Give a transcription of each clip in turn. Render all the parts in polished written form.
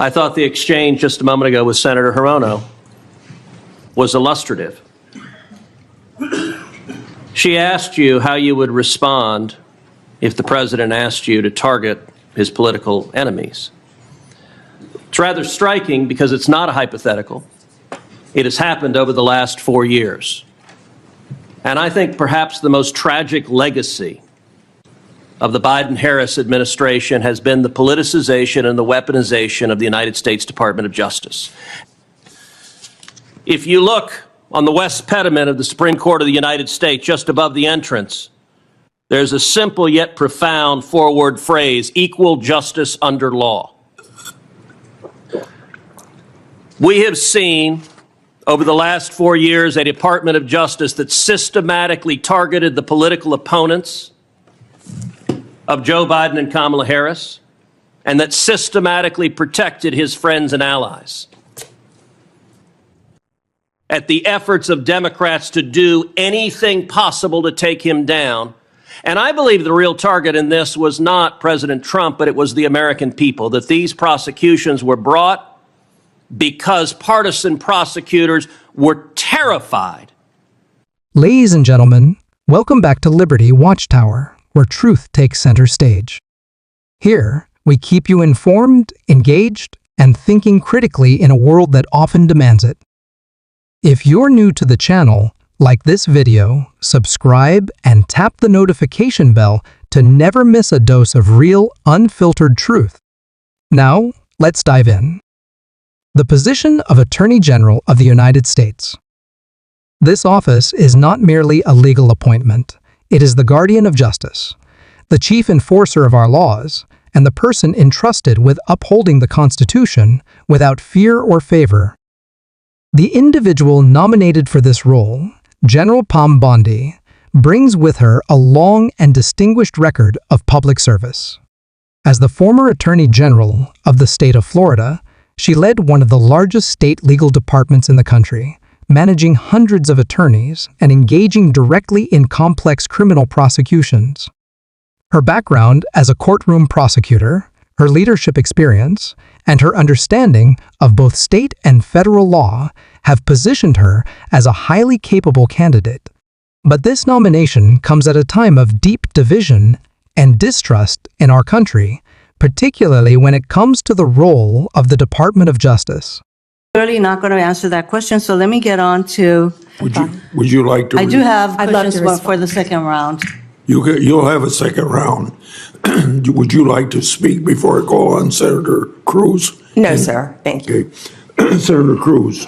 I thought the exchange just a moment ago with Senator Hirono was illustrative. She asked you how you would respond if the president asked you to target his political enemies. It's rather striking because it's not a hypothetical. It has happened over the last 4 years. And I think perhaps the most tragic legacy of the Biden-Harris administration has been the politicization and the weaponization of the United States Department of Justice. If you look on the west pediment of the Supreme Court of the United States, just above the entrance, there's a simple yet profound four-word phrase: equal justice under law. We have seen over the last 4 years a Department of Justice that systematically targeted the political opponents of Joe Biden and Kamala Harris, and that systematically protected his friends and allies. At the efforts of Democrats to do anything possible to take him down. And I believe the real target in this was not President Trump, but it was the American people, that these prosecutions were brought because partisan prosecutors were terrified. Ladies and gentlemen, welcome back to Liberty Watchtower, where truth takes center stage. Here, we keep you informed, engaged, and thinking critically in a world that often demands it. If you're new to the channel, like this video, subscribe, and tap the notification bell to never miss a dose of real, unfiltered truth. Now, let's dive in. The position of Attorney General of the United States. This office is not merely a legal appointment. It is the guardian of justice, the chief enforcer of our laws, and the person entrusted with upholding the Constitution without fear or favor. The individual nominated for this role, General Pam Bondi, brings with her a long and distinguished record of public service. As the former Attorney General of the state of Florida, she led one of the largest state legal departments in the country, managing hundreds of attorneys and engaging directly in complex criminal prosecutions. Her background as a courtroom prosecutor, her leadership experience, and her understanding of both state and federal law have positioned her as a highly capable candidate. But this nomination comes at a time of deep division and distrust in our country, particularly when it comes to the role of the Department of Justice. Really not going to answer that question, so let me get on to. Would you like to? I do have I'd love to questions for the second round. You'll have a second round. Would you like to speak before I call on Senator Cruz? No, sir. Thank you. Okay. Senator Cruz.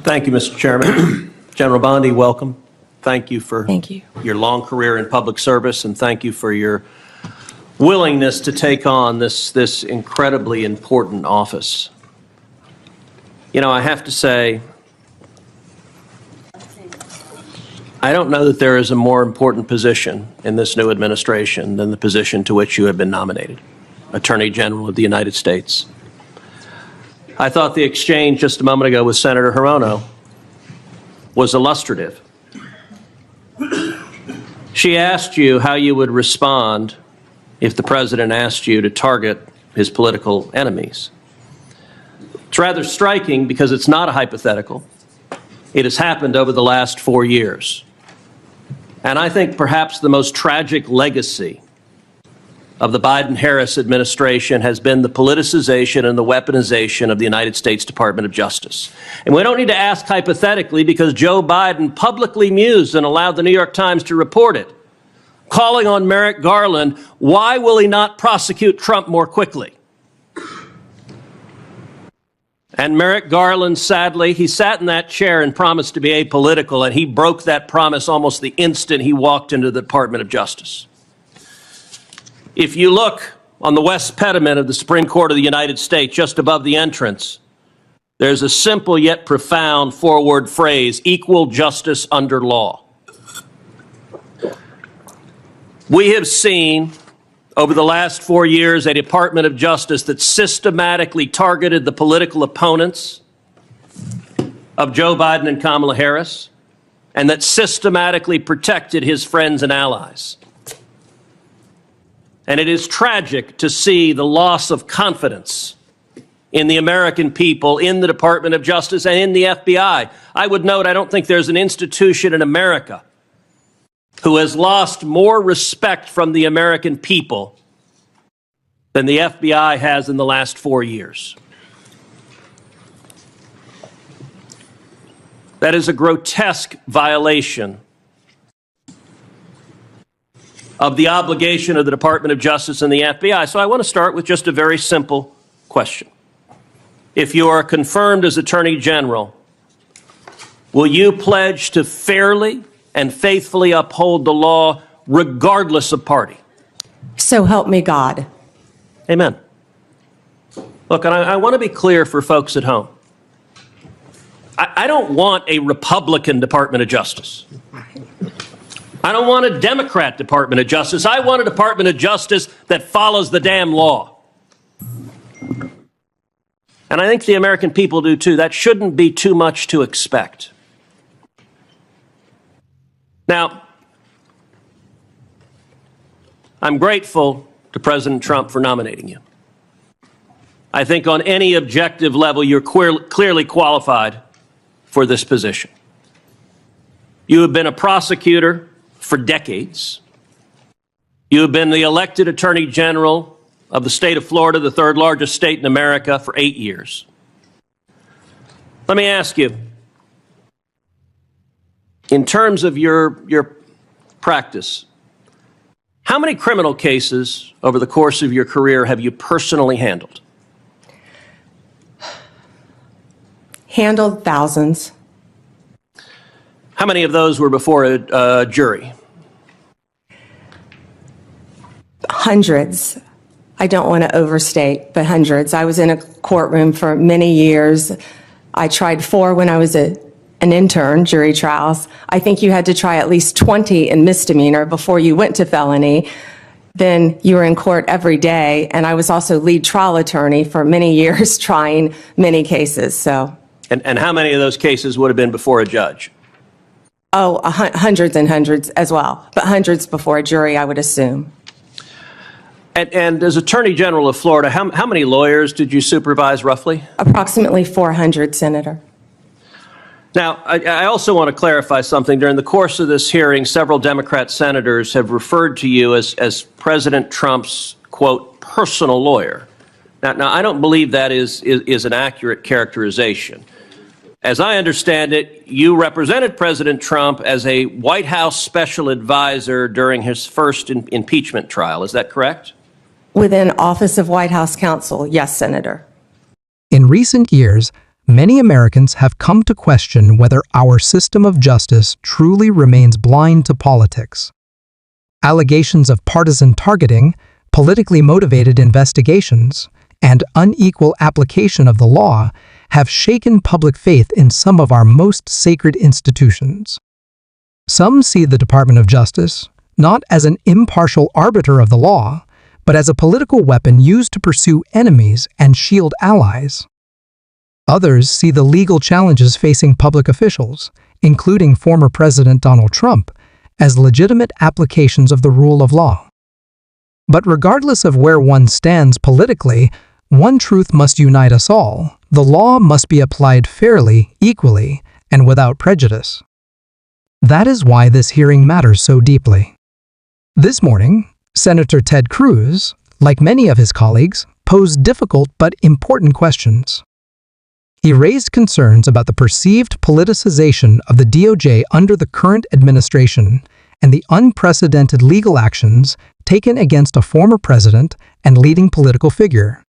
Thank you, Mr. Chairman. General Bondi, welcome. Thank you for your long career in public service, and thank you for your willingness to take on this incredibly important office. You know, I have to say, I don't know that there is a more important position in this new administration than the position to which you have been nominated, Attorney General of the United States. I thought the exchange just a moment ago with Senator Hirono was illustrative. She asked you how you would respond if the president asked you to target his political enemies. It's rather striking because it's not a hypothetical. It has happened over the last 4 years. And I think perhaps the most tragic legacy of the Biden-Harris administration has been the politicization and the weaponization of the United States Department of Justice. And we don't need to ask hypothetically because Joe Biden publicly mused and allowed the New York Times to report it, calling on Merrick Garland, why will he not prosecute Trump more quickly? And Merrick Garland, sadly, he sat in that chair and promised to be apolitical, and he broke that promise almost the instant he walked into the Department of Justice. If you look on the west pediment of the Supreme Court of the United States, just above the entrance, there's a simple yet profound four-word phrase: equal justice under law. We have seen over the last 4 years a Department of Justice that systematically targeted the political opponents of Joe Biden and Kamala Harris, and that systematically protected his friends and allies. And it is tragic to see the loss of confidence in the American people, in the Department of Justice, and in the FBI. I would note, I don't think there's an institution in America who has lost more respect from the American people than the FBI has in the last 4 years. That is a grotesque violation of the obligation of the Department of Justice and the FBI. So I want to start with just a very simple question. If you are confirmed as Attorney General, will you pledge to fairly and faithfully uphold the law regardless of party? So help me God. Amen. Look, and I want to be clear for folks at home. I don't want a Republican Department of Justice. I don't want a Democrat Department of Justice. I want a Department of Justice that follows the damn law. And I think the American people do too. That shouldn't be too much to expect. Now, I'm grateful to President Trump for nominating you. I think on any objective level, you're clearly qualified for this position. You have been a prosecutor for decades. You have been the elected Attorney General of the state of Florida, the third largest state in America, for 8 years. Let me ask you, in terms of your practice, how many criminal cases over the course of your career have you personally handled? Handled thousands. How many of those were before a jury? Hundreds. I don't want to overstate, but hundreds. I was in a courtroom for many years. I tried 4 when I was an intern, jury trials. I think you had to try at least 20 in misdemeanor before you went to felony. Then you were in court every day, and I was also lead trial attorney for many years trying many cases, so. And how many of those cases would have been before a judge? Oh, hundreds and hundreds as well, but hundreds before a jury, I would assume. And as Attorney General of Florida, how many lawyers did you supervise roughly? Approximately 400, Senator. Now, I also want to clarify something. During the course of this hearing, several Democrat senators have referred to you as President Trump's, quote, personal lawyer. Now I don't believe that is an accurate characterization. As I understand it, you represented President Trump as a White House special advisor during his first impeachment trial. Is that correct? Within Office of White House Counsel, yes, Senator. In recent years, many Americans have come to question whether our system of justice truly remains blind to politics. Allegations of partisan targeting, politically motivated investigations, and unequal application of the law have shaken public faith in some of our most sacred institutions. Some see the Department of Justice not as an impartial arbiter of the law, but as a political weapon used to pursue enemies and shield allies. Others see the legal challenges facing public officials, including former President Donald Trump, as legitimate applications of the rule of law. But regardless of where one stands politically, one truth must unite us all: the law must be applied fairly, equally, and without prejudice. That is why this hearing matters so deeply. This morning, Senator Ted Cruz, like many of his colleagues, posed difficult but important questions. He raised concerns about the perceived politicization of the DOJ under the current administration and the unprecedented legal actions taken against a former president and leading political figure.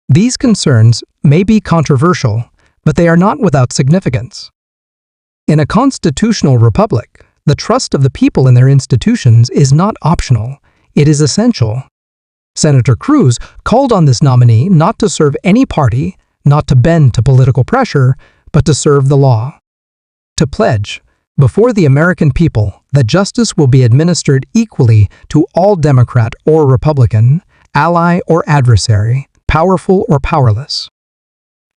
These concerns may be controversial, but they are not without significance. In a constitutional republic, the trust of the people in their institutions is not optional, it is essential. Senator Cruz called on this nominee not to serve any party, not to bend to political pressure, but to serve the law. To pledge, before the American people, that justice will be administered equally to all Democrat or Republican, ally or adversary, powerful or powerless.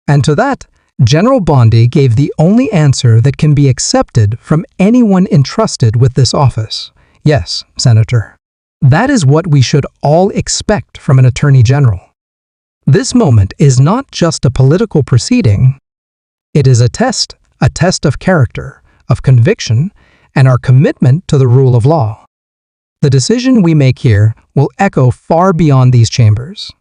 And to that, General Bondi gave the only answer that can be accepted from anyone entrusted with this office. Yes, Senator. That is what we should all expect from an Attorney General. This moment is not just a political proceeding. It is a test of character, of conviction, and our commitment to the rule of law. The decision we make here will echo far beyond these chambers.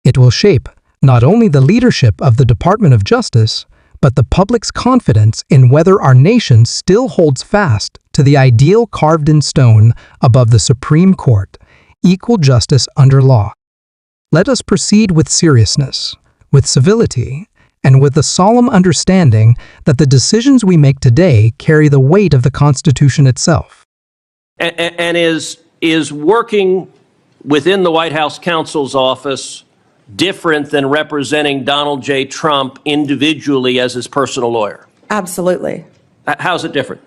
It will shape not only the leadership of the Department of Justice, but the public's confidence in whether our nation still holds fast to the ideal carved in stone above the Supreme Court, equal justice under law. Let us proceed with seriousness, with civility, and with the solemn understanding that the decisions we make today carry the weight of the Constitution itself. And is working within the White House counsel's office different than representing Donald J. Trump individually as his personal lawyer? Absolutely. How's it different?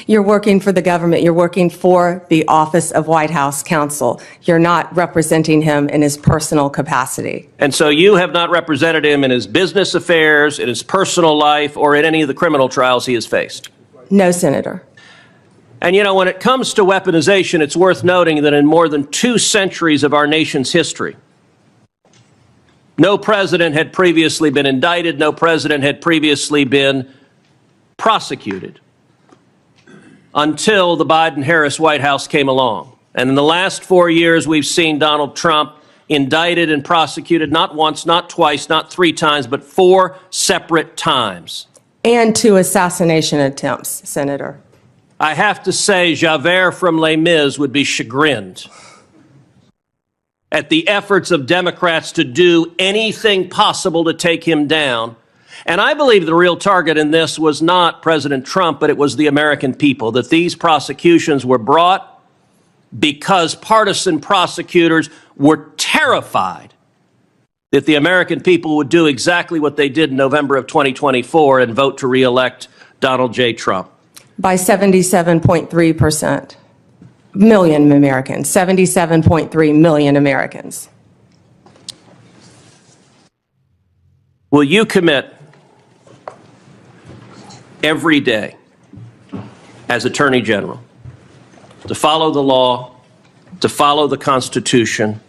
You're working for the government. You're working for the Office of White House Counsel. You're not representing him in his personal capacity. And so you have not represented him in his business affairs, in his personal life, or in any of the criminal trials he has faced? No, Senator. And you know, when it comes to weaponization, it's worth noting that in more than 2 centuries of our nation's history, no president had previously been indicted, no president had previously been prosecuted until the Biden-Harris White House came along. And in the last 4 years, we've seen Donald Trump indicted and prosecuted not once, not twice, not 3 times, but 4 separate times. And 2 assassination attempts, Senator. I have to say, Javert from Les Mis would be chagrined at the efforts of Democrats to do anything possible to take him down. And I believe the real target in this was not President Trump, but it was the American people, that these prosecutions were brought because partisan prosecutors were terrified that the American people would do exactly what they did in November of 2024 and vote to reelect Donald J. Trump. By 77.3%. Million Americans, 77.3 million Americans. Will you commit every day as Attorney General to follow the law, to follow the Constitution,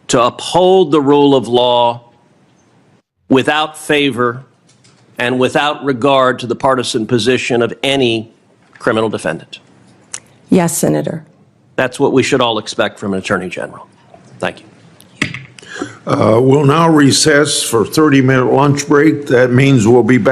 to uphold the rule of law without favor and without regard to the partisan position of any criminal defendant? Yes, Senator. That's what we should all expect from an Attorney General. Thank you. We'll now recess for 30-minute lunch break. That means we'll be back.